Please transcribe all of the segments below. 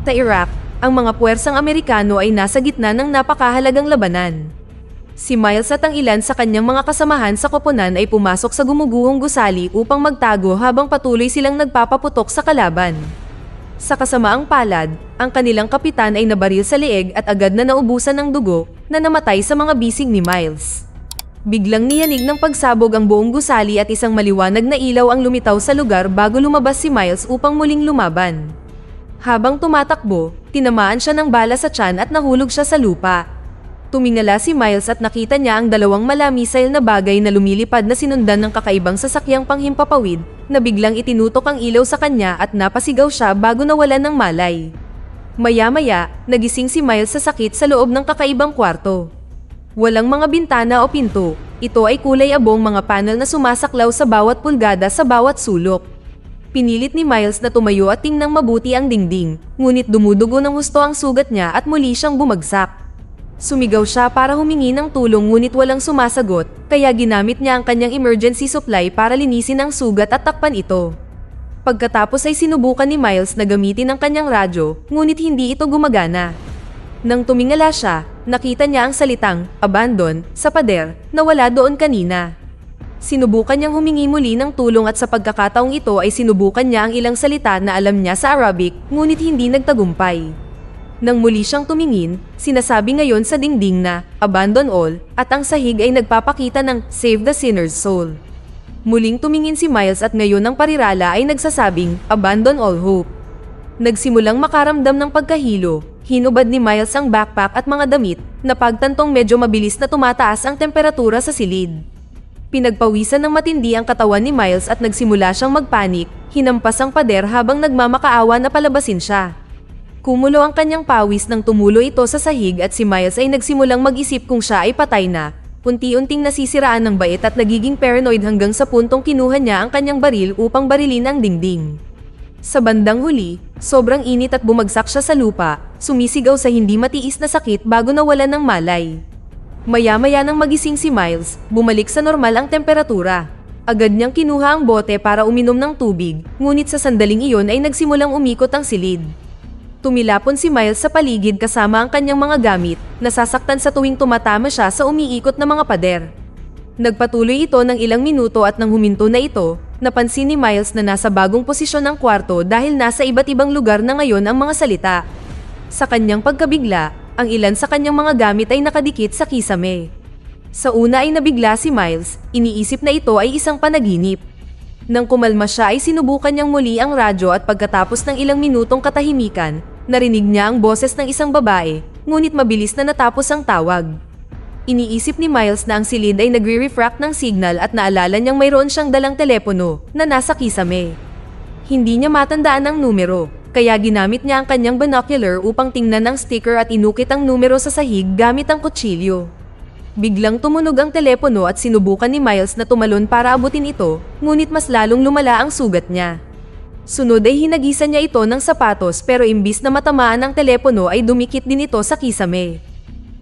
Sa Iraq, ang mga puwersang Amerikano ay nasa gitna ng napakahalagang labanan. Si Miles at ang ilan sa kanyang mga kasamahan sa koponan ay pumasok sa gumuguhong gusali upang magtago habang patuloy silang nagpapaputok sa kalaban. Sa kasamaang palad, ang kanilang kapitan ay nabaril sa leeg at agad na naubusan ng dugo na namatay sa mga bisig ni Miles. Biglang niyanig ng pagsabog ang buong gusali at isang maliwanag na ilaw ang lumitaw sa lugar bago lumabas si Miles upang muling lumaban. Habang tumatakbo, tinamaan siya ng bala sa tiyan at nahulog siya sa lupa. Tumingala si Miles at nakita niya ang dalawang malamisail na bagay na lumilipad na sinundan ng kakaibang sasakyang panghimpapawid na biglang itinutok ang ilaw sa kanya at napasigaw siya bago nawalan ng malay. Maya-maya, nagising si Miles sa sakit sa loob ng kakaibang kwarto. Walang mga bintana o pinto, ito ay kulay abong mga panel na sumasaklaw sa bawat pulgada sa bawat sulok. Pinilit ni Miles na tumayo at tingnang mabuti ang dingding, ngunit dumudugo ng husto ang sugat niya at muli siyang bumagsak. Sumigaw siya para humingi ng tulong ngunit walang sumasagot, kaya ginamit niya ang kanyang emergency supply para linisin ang sugat at takpan ito. Pagkatapos ay sinubukan ni Miles na gamitin ang kanyang radyo, ngunit hindi ito gumagana. Nang tumingala siya, nakita niya ang salitang, "abandon," sa pader, na wala doon kanina. Sinubukan niyang humingi muli ng tulong at sa pagkakataong ito ay sinubukan niya ang ilang salita na alam niya sa Arabic, ngunit hindi nagtagumpay. Nang muli siyang tumingin, sinasabi ngayon sa dingding na, "abandon all," at ang sahig ay nagpapakita ng, "save the sinner's soul." Muling tumingin si Miles at ngayon ang parirala ay nagsasabing, "abandon all hope." Nagsimulang makaramdam ng pagkahilo, hinubad ni Miles ang backpack at mga damit, na pagtantong medyo mabilis na tumataas ang temperatura sa silid. Pinagpawisan ng matindi ang katawan ni Miles at nagsimula siyang magpanik, hinampas ang pader habang nagmamakaawa na palabasin siya. Kumulo ang kanyang pawis nang tumulo ito sa sahig at si Miles ay nagsimulang mag-isip kung siya ay patay na. Unti-unting nasisiraan ng bait at nagiging paranoid hanggang sa puntong kinuha niya ang kanyang baril upang barilin ang dingding. Sa bandang huli, sobrang init at bumagsak siya sa lupa, sumisigaw sa hindi matiis na sakit bago nawalan ng malay. Maya-maya nang magising si Miles, bumalik sa normal ang temperatura. Agad niyang kinuha ang bote para uminom ng tubig, ngunit sa sandaling iyon ay nagsimulang umikot ang silid. Tumilapon si Miles sa paligid kasama ang kanyang mga gamit, nasasaktan sa tuwing tumatama siya sa umiikot na mga pader. Nagpatuloy ito ng ilang minuto at nang huminto na ito, napansin ni Miles na nasa bagong posisyon ng kwarto dahil nasa iba't ibang lugar na ngayon ang mga salita. Sa kanyang pagkabigla, ang ilan sa kanyang mga gamit ay nakadikit sa kisame. Sa una ay nabigla si Miles, iniisip na ito ay isang panaginip. Nang kumalma siya ay sinubukan niyang muli ang radyo at pagkatapos ng ilang minutong katahimikan, narinig niya ang boses ng isang babae, ngunit mabilis na natapos ang tawag. Iniisip ni Miles na ang silid ay nagre-refract ng signal at naalala niyang mayroon siyang dalang telepono na nasa kisame. Hindi niya matandaan ang numero, kaya ginamit niya ang kanyang binocular upang tingnan ang sticker at inukit ang numero sa sahig gamit ang kutsilyo. Biglang tumunog ang telepono at sinubukan ni Miles na tumalon para abutin ito, ngunit mas lalong lumala ang sugat niya. Sunod ay hinagisan niya ito ng sapatos pero imbis na matamaan ang telepono ay dumikit din ito sa kisame.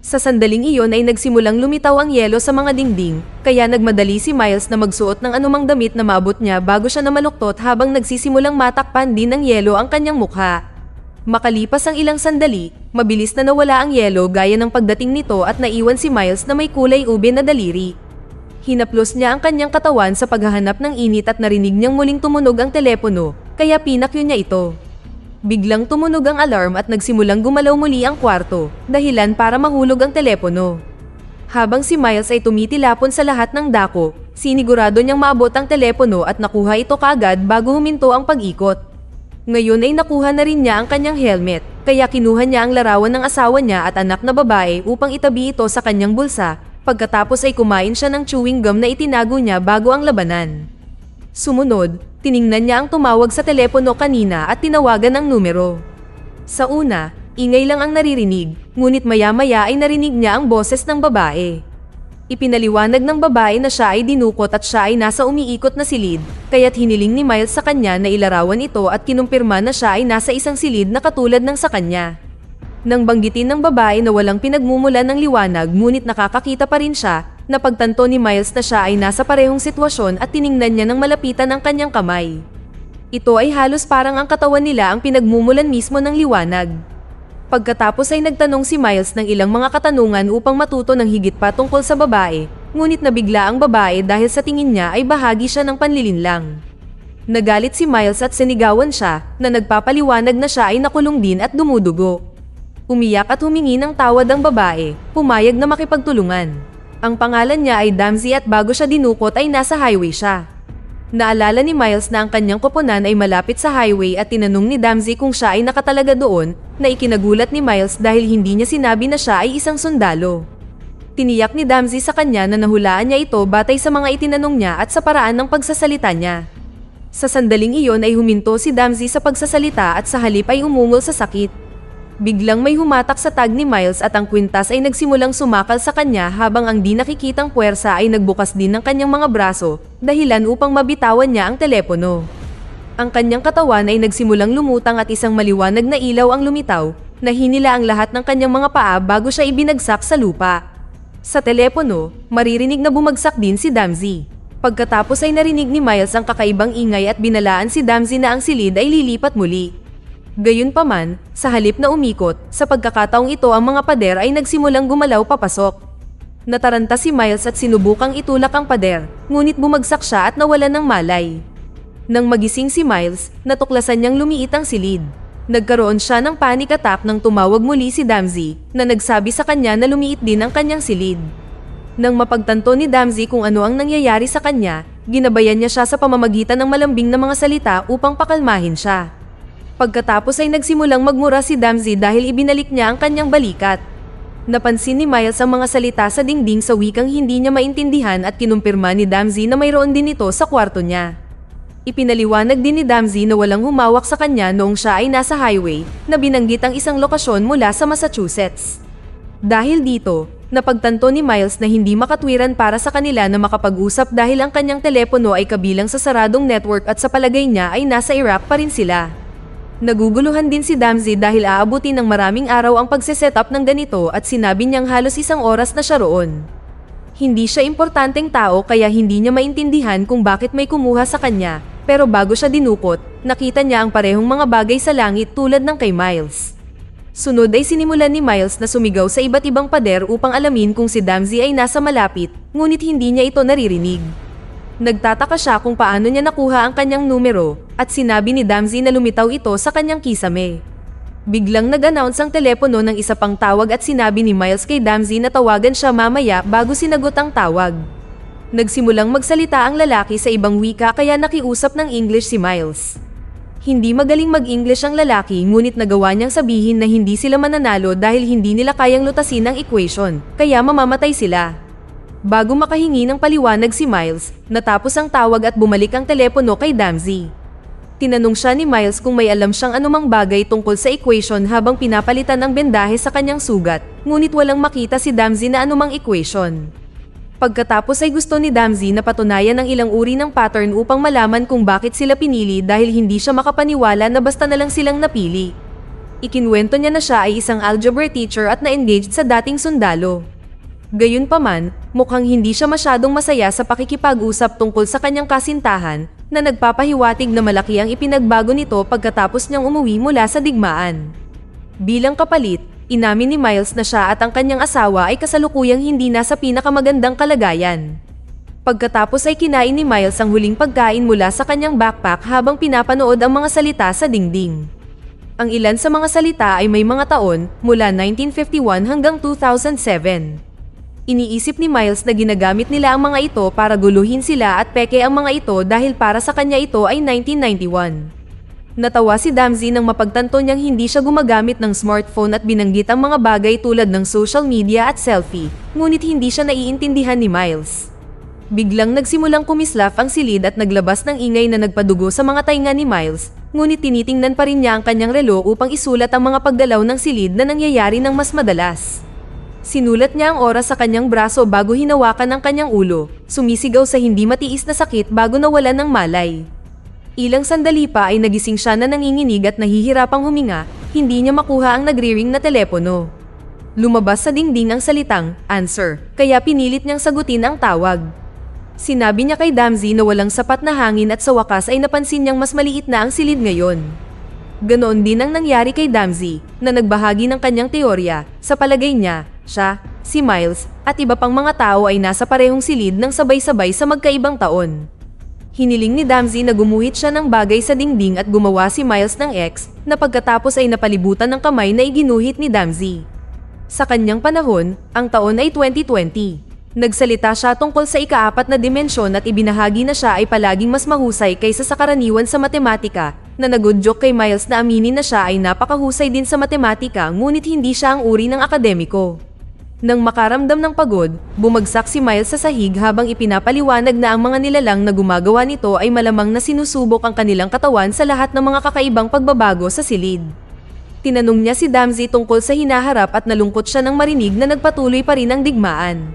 Sa sandaling iyon ay nagsimulang lumitaw ang yelo sa mga dingding, kaya nagmadali si Miles na magsuot ng anumang damit na maabot niya bago siya namaluktot habang nagsisimulang matakpan din ng yelo ang kanyang mukha. Makalipas ang ilang sandali, mabilis na nawala ang yelo gaya ng pagdating nito at naiwan si Miles na may kulay ube na daliri. Hinaplos niya ang kanyang katawan sa paghahanap ng init at narinig niyang muling tumunog ang telepono, kaya pinakyo niya ito. Biglang tumunog ang alarm at nagsimulang gumalaw muli ang kwarto, dahilan para mahulog ang telepono. Habang si Miles ay tumitilapon sa lahat ng dako, sinigurado niyang maabot ang telepono at nakuha ito kaagad bago huminto ang pag-ikot. Ngayon ay nakuha na rin niya ang kanyang helmet, kaya kinuha niya ang larawan ng asawa niya at anak na babae upang itabi ito sa kanyang bulsa, pagkatapos ay kumain siya ng chewing gum na itinago niya bago ang labanan. Sumunod, tiningnan niya ang tumawag sa telepono kanina at tinawagan ang numero. Sa una, ingay lang ang naririnig, ngunit maya-maya ay narinig niya ang boses ng babae. Ipinaliwanag ng babae na siya ay dinukot at siya ay nasa umiikot na silid, kaya't hiniling ni Miles sa kanya na ilarawan ito at kinumpirma na siya ay nasa isang silid na katulad ng sa kanya. Nang banggitin ng babae na walang pinagmumulan ng liwanag ngunit nakakakita pa rin siya, napagtanto ni Miles na siya ay nasa parehong sitwasyon at tiningnan niya ng malapitan ang kanyang kamay. Ito ay halos parang ang katawan nila ang pinagmumulan mismo ng liwanag. Pagkatapos ay nagtanong si Miles ng ilang mga katanungan upang matuto ng higit pa tungkol sa babae, ngunit nabigla ang babae dahil sa tingin niya ay bahagi siya ng panlilinlang. Nagalit si Miles at sinigawan siya na nagpapaliwanag na siya ay nakulong din at dumudugo. Umiyak at humingi ng tawad ang babae, pumayag na makipagtulungan. Ang pangalan niya ay Damsey at bago siya dinukot ay nasa highway siya. Naalala ni Miles na ang kanyang koponan ay malapit sa highway at tinanong ni Damsey kung siya ay nakatalaga doon, na ikinagulat ni Miles dahil hindi niya sinabi na siya ay isang sundalo. Tiniyak ni Damsey sa kanya na nahulaan niya ito batay sa mga itinanong niya at sa paraan ng pagsasalita niya. Sa sandaling iyon ay huminto si Damsey sa pagsasalita at sa halip ay umungol sa sakit. Biglang may humatak sa tag ni Miles at ang kwintas ay nagsimulang sumakal sa kanya habang ang di nakikitang puwersa ay nagbukas din ng kanyang mga braso, dahilan upang mabitawan niya ang telepono. Ang kanyang katawan ay nagsimulang lumutang at isang maliwanag na ilaw ang lumitaw, na hinila ang lahat ng kanyang mga paa bago siya ibinagsak sa lupa. Sa telepono, maririnig na bumagsak din si Damsey. Pagkatapos ay narinig ni Miles ang kakaibang ingay at binalaan si Damsey na ang silid ay lilipat muli. Gayunpaman, sa halip na umikot, sa pagkakataong ito ang mga pader ay nagsimulang gumalaw papasok. Nataranta si Miles at sinubukang itulak ang pader, ngunit bumagsak siya at nawalan ng malay. Nang magising si Miles, natuklasan niyang lumiit ang silid. Nagkaroon siya ng panic attack nang tumawag muli si Damsey, na nagsabi sa kanya na lumiit din ang kanyang silid. Nang mapagtanto ni Damsey kung ano ang nangyayari sa kanya, ginabayan niya siya sa pamamagitan ng malambing na mga salita upang pakalmahin siya. Pagkatapos ay nagsimulang magmura si Damsey dahil ibinalik niya ang kanyang balikat. Napansin ni Miles ang mga salita sa dingding sa wikang hindi niya maintindihan at kinumpirma ni Damsey na mayroon din ito sa kwarto niya. Ipinaliwanag din ni Damsey na walang humawak sa kanya noong siya ay nasa highway, na binanggit ang isang lokasyon mula sa Massachusetts. Dahil dito, napagtanto ni Miles na hindi makatwiran para sa kanila na makapag-usap dahil ang kanyang telepono ay kabilang sa saradong network at sa palagay niya ay nasa Iraq pa rin sila. Naguguluhan din si Damsey dahil aabutin ng maraming araw ang pagse-setup ng ganito at sinabi niyang halos isang oras na siya roon. Hindi siya importanteng tao kaya hindi niya maintindihan kung bakit may kumuha sa kanya, pero bago siya dinukot, nakita niya ang parehong mga bagay sa langit tulad ng kay Miles. Sunod ay sinimulan ni Miles na sumigaw sa iba't ibang pader upang alamin kung si Damsey ay nasa malapit, ngunit hindi niya ito naririnig. Nagtataka siya kung paano niya nakuha ang kanyang numero, at sinabi ni Damsey na lumitaw ito sa kanyang kisame. Biglang nag-announce ang telepono ng isa pang tawag at sinabi ni Miles kay Damsey na tawagan siya mamaya bago sinagot ang tawag. Nagsimulang magsalita ang lalaki sa ibang wika kaya nakiusap ng English si Miles. Hindi magaling mag-English ang lalaki ngunit nagawa niyang sabihin na hindi sila mananalo dahil hindi nila kayang lutasin ang equation, kaya mamamatay sila. Bago makahingi ng paliwanag si Miles, natapos ang tawag at bumalik ang telepono kay Damsey. Tinanong siya ni Miles kung may alam siyang anumang bagay tungkol sa equation habang pinapalitan ang bendahe sa kanyang sugat, ngunit walang makita si Damsey na anumang equation. Pagkatapos ay gusto ni Damsey na patunayan ang ilang uri ng pattern upang malaman kung bakit sila pinili dahil hindi siya makapaniwala na basta na lang silang napili. Ikinwento niya na siya ay isang algebra teacher at na-engaged sa dating sundalo. Gayunpaman, mukhang hindi siya masyadong masaya sa pakikipag-usap tungkol sa kanyang kasintahan, na nagpapahiwatig na malaki ang ipinagbago nito pagkatapos niyang umuwi mula sa digmaan. Bilang kapalit, inamin ni Miles na siya at ang kanyang asawa ay kasalukuyang hindi nasa pinakamagandang kalagayan. Pagkatapos ay kinain ni Miles ang huling pagkain mula sa kanyang backpack habang pinapanood ang mga salita sa dingding. Ang ilan sa mga salita ay may mga taon, mula 1951 hanggang 2007. Iniisip ni Miles na ginagamit nila ang mga ito para guluhin sila at peke ang mga ito dahil para sa kanya ito ay 1991. Natawa si Damsey nang mapagtanto niyang hindi siya gumagamit ng smartphone at binanggit ang mga bagay tulad ng social media at selfie, ngunit hindi siya naiintindihan ni Miles. Biglang nagsimulang kumislap ang silid at naglabas ng ingay na nagpadugo sa mga tainga ni Miles, ngunit tinitingnan pa rin niya ang kanyang relo upang isulat ang mga paggalaw ng silid na nangyayari ng mas madalas. Sinulat niya ang oras sa kanyang braso bago hinawakan ang kanyang ulo, sumisigaw sa hindi matiis na sakit bago nawalan ng malay. Ilang sandali pa ay nagising siya na nanginginig at nahihirapang huminga, hindi niya makuha ang nagre-ring na telepono. Lumabas sa dingding ang salitang, "Answer," kaya pinilit niyang sagutin ang tawag. Sinabi niya kay Damzi na walang sapat na hangin at sa wakas ay napansin niyang mas maliit na ang silid ngayon. Ganoon din ang nangyari kay Damzi, na nagbahagi ng kanyang teorya. Sa palagay niya, siya, si Miles, at iba pang mga tao ay nasa parehong silid ng sabay-sabay sa magkaibang taon. Hiniling ni Damzi na gumuhit siya ng bagay sa dingding at gumawa si Miles ng X, na pagkatapos ay napalibutan ng kamay na iginuhit ni Damzi. Sa kanyang panahon, ang taon ay 2020. Nagsalita siya tungkol sa ika-4 na dimensyon at ibinahagi na siya ay palaging mas mahusay kaysa sa karaniwan sa matematika, na nag-joke kay Miles na aminin na siya ay napakahusay din sa matematika ngunit hindi siya ang uri ng akademiko. Nang makaramdam ng pagod, bumagsak si Miles sa sahig habang ipinapaliwanag na ang mga nilalang na gumagawa nito ay malamang na sinusubok ang kanilang katawan sa lahat ng mga kakaibang pagbabago sa silid. Tinanong niya si Damzi tungkol sa hinaharap at nalungkot siya nang marinig na nagpatuloy pa rin ang digmaan.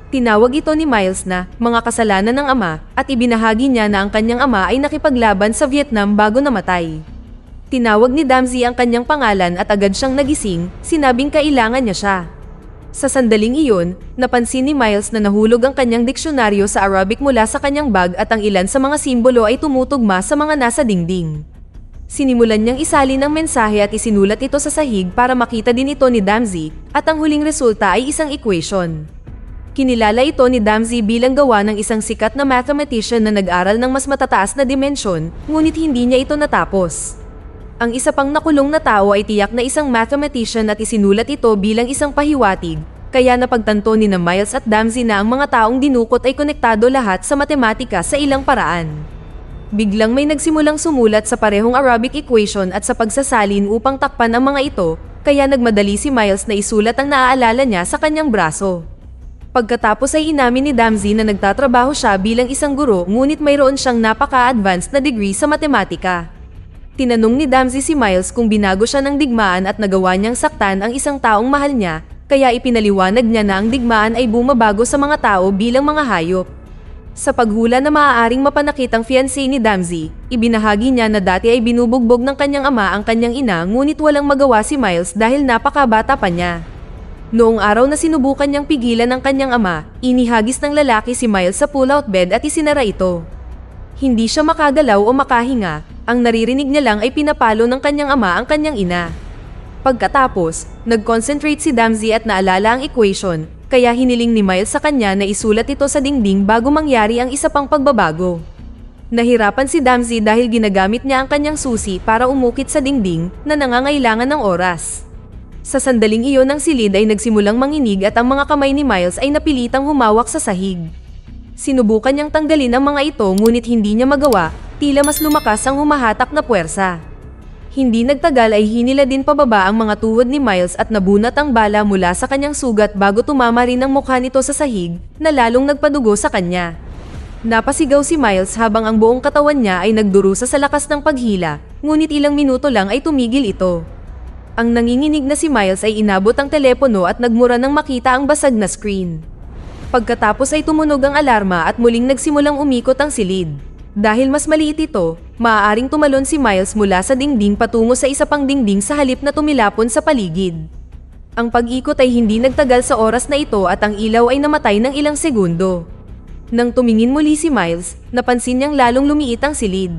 Tinawag ito ni Miles na mga kasalanan ng ama at ibinahagi niya na ang kanyang ama ay nakipaglaban sa Vietnam bago namatay. Tinawag ni Damzi ang kanyang pangalan at agad siyang nagising, sinabing kailangan niya siya. Sa sandaling iyon, napansin ni Miles na nahulog ang kanyang diksyonaryo sa Arabic mula sa kanyang bag at ang ilan sa mga simbolo ay tumutugma sa mga nasa dingding. Sinimulan niyang isalin ang mensahe at isinulat ito sa sahig para makita din ito ni Damzi at ang huling resulta ay isang equation. Kinilala ito ni Damzi bilang gawa ng isang sikat na mathematician na nag-aral ng mas matataas na dimensyon, ngunit hindi niya ito natapos. Ang isa pang nakulong na tao ay tiyak na isang mathematician at isinulat ito bilang isang pahiwatig, kaya napagtanto ni na Miles at Damzi na ang mga taong dinukot ay konektado lahat sa matematika sa ilang paraan. Biglang may nagsimulang sumulat sa parehong Arabic equation at sa pagsasalin upang takpan ang mga ito, kaya nagmadali si Miles na isulat ang naaalala niya sa kanyang braso. Pagkatapos ay inamin ni Damzi na nagtatrabaho siya bilang isang guro ngunit mayroon siyang napaka-advanced na degree sa matematika. Tinanong ni Damzi si Miles kung binago siya ng digmaan at nagawa niyang saktan ang isang taong mahal niya, kaya ipinaliwanag niya na ang digmaan ay bumabago sa mga tao bilang mga hayop. Sa paghula na maaaring mapanakit ang fiancé ni Damzi, ibinahagi niya na dati ay binubugbog ng kanyang ama ang kanyang ina ngunit walang magawa si Miles dahil napakabata pa niya. Noong araw na sinubukan niyang pigilan ng kanyang ama, inihagis ng lalaki si Miles sa pull-out bed at isinara ito. Hindi siya makagalaw o makahinga, ang naririnig niya lang ay pinapalo ng kanyang ama ang kanyang ina. Pagkatapos, nag-concentrate si Damzi at naalala ang equation, kaya hiniling ni Miles sa kanya na isulat ito sa dingding bago mangyari ang isa pang pagbabago. Nahirapan si Damzi dahil ginagamit niya ang kanyang susi para umukit sa dingding na nangangailangan ng oras. Sa sandaling iyon ang silid ay nagsimulang manginig at ang mga kamay ni Miles ay napilitang humawak sa sahig. Sinubukan niyang tanggalin ang mga ito ngunit hindi niya magawa, tila mas lumakas ang humahatak na puwersa. Hindi nagtagal ay hinila din pababa ang mga tuhod ni Miles at nabunat ang bala mula sa kanyang sugat bago tumama rin ang mukha nito sa sahig, na lalong nagpadugo sa kanya. Napasigaw si Miles habang ang buong katawan niya ay nagdurusa sa lakas ng paghila, ngunit ilang minuto lang ay tumigil ito. Ang nanginginig na si Miles ay inabot ang telepono at nagmura nang makita ang basag na screen. Pagkatapos ay tumunog ang alarma at muling nagsimulang umikot ang silid. Dahil mas maliit ito, maaaring tumalon si Miles mula sa dingding patungo sa isa pang dingding sa halip na tumilapon sa paligid. Ang pag-ikot ay hindi nagtagal sa oras na ito at ang ilaw ay namatay ng ilang segundo. Nang tumingin muli si Miles, napansin niyang lalong lumiit ang silid.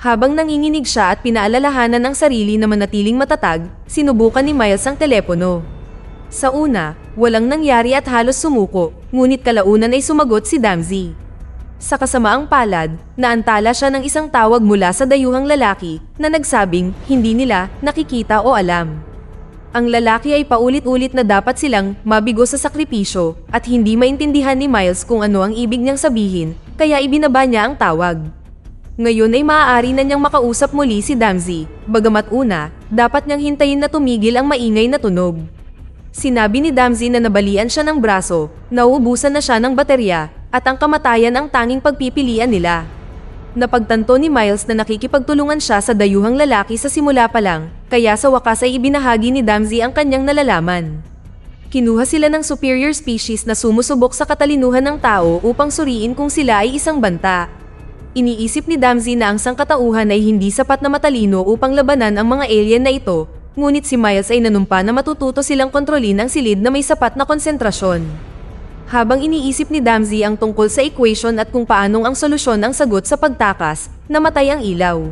Habang nanginginig siya at pinaalalahanan ang sarili na manatiling matatag, sinubukan ni Miles ang telepono. Sa una, walang nangyari at halos sumuko, ngunit kalaunan ay sumagot si Damzi. Sa kasamaang palad, naantala siya ng isang tawag mula sa dayuhang lalaki na nagsabing hindi nila nakikita o alam. Ang lalaki ay paulit-ulit na dapat silang mabigo sa sakripisyo at hindi maintindihan ni Miles kung ano ang ibig niyang sabihin, kaya ibinaba niya ang tawag. Ngayon ay maaari na niyang makausap muli si Damzi, bagamat una, dapat niyang hintayin na tumigil ang maingay na tunog. Sinabi ni Damzi na nabalian siya ng braso, nauubusan na siya ng baterya, at ang kamatayan ang tanging pagpipilian nila. Napagtanto ni Miles na nakikipagtulungan siya sa dayuhang lalaki sa simula pa lang, kaya sa wakas ay ibinahagi ni Damzi ang kanyang nalalaman. Kinuha sila ng superior species na sumusubok sa katalinuhan ng tao upang suriin kung sila ay isang banta. Iniisip ni Damzi na ang sangkatauhan ay hindi sapat na matalino upang labanan ang mga alien na ito, ngunit si Miles ay nanumpa na matututo silang kontrolin ang silid na may sapat na konsentrasyon. Habang iniisip ni Damzi ang tungkol sa equation at kung paanong ang solusyon ang sagot sa pagtakas, namatay ang ilaw.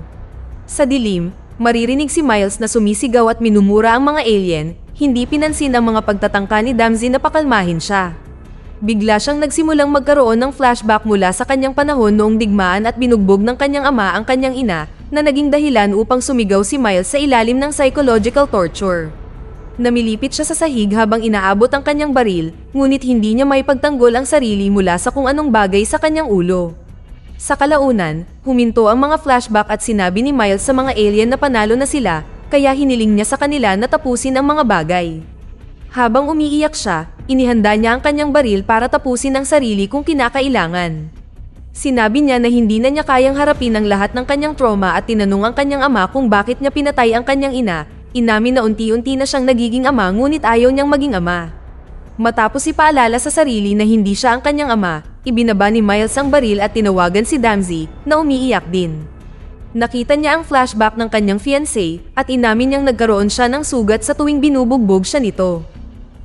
Sa dilim, maririnig si Miles na sumisigaw at minumura ang mga alien, hindi pinansin ang mga pagtatangka ni Damzi na pakalmahin siya. Bigla siyang nagsimulang magkaroon ng flashback mula sa kanyang panahon noong digmaan at binugbog ng kanyang ama ang kanyang ina, na naging dahilan upang sumigaw si Miles sa ilalim ng psychological torture. Namilipit siya sa sahig habang inaabot ang kanyang baril, ngunit hindi niya maipagtanggol ang sarili mula sa kung anong bagay sa kanyang ulo. Sa kalaunan, huminto ang mga flashback at sinabi ni Miles sa mga alien na panalo na sila, kaya hiniling niya sa kanila na tapusin ang mga bagay. Habang umiiyak siya, inihanda niya ang kanyang baril para tapusin ang sarili kung kinakailangan. Sinabi niya na hindi na niya kayang harapin ang lahat ng kanyang trauma at tinanong ang kanyang ama kung bakit niya pinatay ang kanyang ina. Inamin na unti-unti na siyang nagiging ama ngunit ayaw niyang maging ama. Matapos ipaalala sa sarili na hindi siya ang kanyang ama, ibinaba ni Miles ang baril at tinawagan si Damzi, na umiiyak din. Nakita niya ang flashback ng kanyang fiancé at inamin niyang nagkaroon siya ng sugat sa tuwing binubugbog siya nito.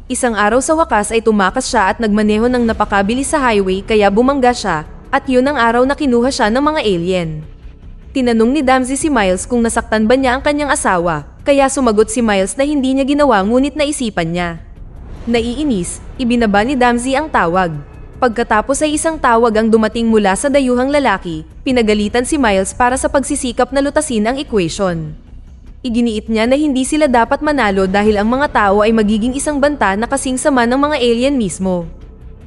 Isang araw sa wakas ay tumakas siya at nagmaneho ng napakabilis sa highway kaya bumangga siya, at yun ang araw na kinuha siya ng mga alien. Tinanong ni Damzi si Miles kung nasaktan ba niya ang kanyang asawa, kaya sumagot si Miles na hindi niya ginawa ngunit naisipan niya. Naiinis, ibinaba ni Damzi ang tawag. Pagkatapos ay isang tawag ang dumating mula sa dayuhang lalaki, pinagalitan si Miles para sa pagsisikap na lutasin ang equation. Iginiit niya na hindi sila dapat manalo dahil ang mga tao ay magiging isang banta na kasing sama ng mga alien mismo.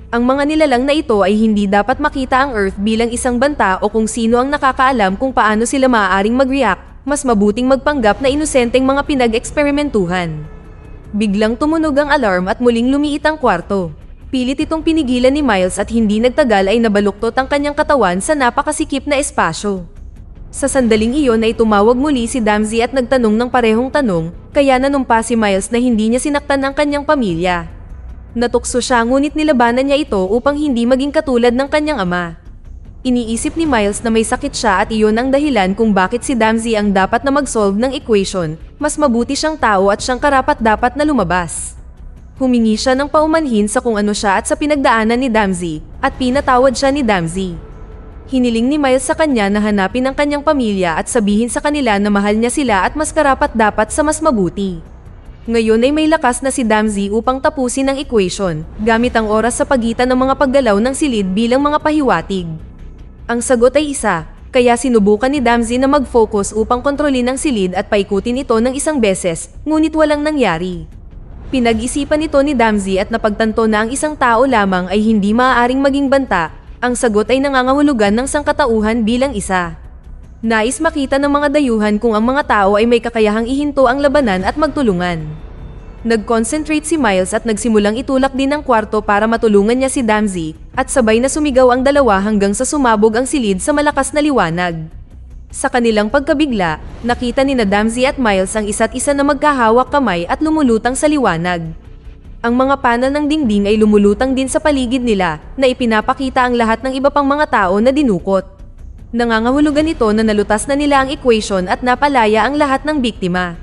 Ang mga nilalang na ito ay hindi dapat makita ang Earth bilang isang banta o kung sino ang nakakaalam kung paano sila maaaring mag-react, mas mabuting magpanggap na inosenteng mga pinag-eksperimentuhan. Biglang tumunog ang alarm at muling lumiit ang kwarto. Pilit itong pinigilan ni Miles at hindi nagtagal ay nabaluktot ang kanyang katawan sa napakasikip na espasyo. Sa sandaling iyon ay tumawag muli si Damzi at nagtanong ng parehong tanong, kaya nanumpa si Miles na hindi niya sinaktan ang kanyang pamilya. Natukso siya ngunit nilabanan niya ito upang hindi maging katulad ng kanyang ama. Iniisip ni Miles na may sakit siya at iyon ang dahilan kung bakit si Damzi ang dapat na mag-solve ng equation, mas mabuti siyang tao at siyang karapat-dapat na lumabas. Humingi siya ng paumanhin sa kung ano siya at sa pinagdaanan ni Damzi, at pinatawad siya ni Damzi. Hiniling ni Miles sa kanya na hanapin ang kanyang pamilya at sabihin sa kanila na mahal niya sila at mas karapat-dapat sa mas mabuti. Ngayon ay may lakas na si Damzi upang tapusin ang equation, gamit ang oras sa pagitan ng mga paggalaw ng silid bilang mga pahiwatig. Ang sagot ay isa, kaya sinubukan ni Damzi na mag-focus upang kontrolin ang silid at paikutin ito ng isang beses, ngunit walang nangyari. Pinag-isipan ito ni Damzi at napagtanto na ang isang tao lamang ay hindi maaaring maging banta, ang sagot ay nangangahulugan ng sangkatauhan bilang isa. Nais makita ng mga dayuhan kung ang mga tao ay may kakayahang ihinto ang labanan at magtulungan. Nag-concentrate si Miles at nagsimulang itulak din ang kwarto para matulungan niya si Damzi, at sabay na sumigaw ang dalawa hanggang sa sumabog ang silid sa malakas na liwanag. Sa kanilang pagkabigla, nakita ni Damzi at Miles ang isa't isa na magkahawak kamay at lumulutang sa liwanag. Ang mga panel ng dingding ay lumulutang din sa paligid nila, na ipinapakita ang lahat ng iba pang mga tao na dinukot. Nangangahulugan ito na nalutas na nila ang equation at napalaya ang lahat ng biktima.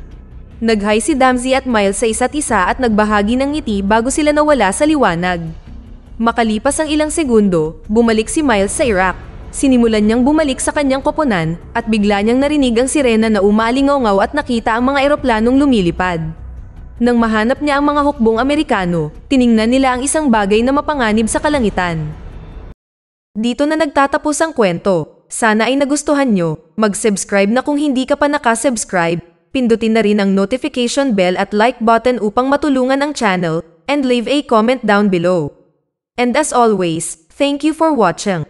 Nag-hi si Damzi at Miles sa isa't isa at nagbahagi ng ngiti bago sila nawala sa liwanag. Makalipas ang ilang segundo, bumalik si Miles sa Iraq. Sinimulan niyang bumalik sa kanyang koponan at bigla niyang narinig ang sirena na umalingaw at nakita ang mga eroplanong lumilipad. Nang mahanap niya ang mga hukbong Amerikano, tiningnan nila ang isang bagay na mapanganib sa kalangitan. Dito na nagtatapos ang kwento. Sana ay nagustuhan nyo. Mag-subscribe na kung hindi ka pa nakasubscribe. Pindutin na rin ang notification bell at like button upang matulungan ang channel, and leave a comment down below. And as always, thank you for watching.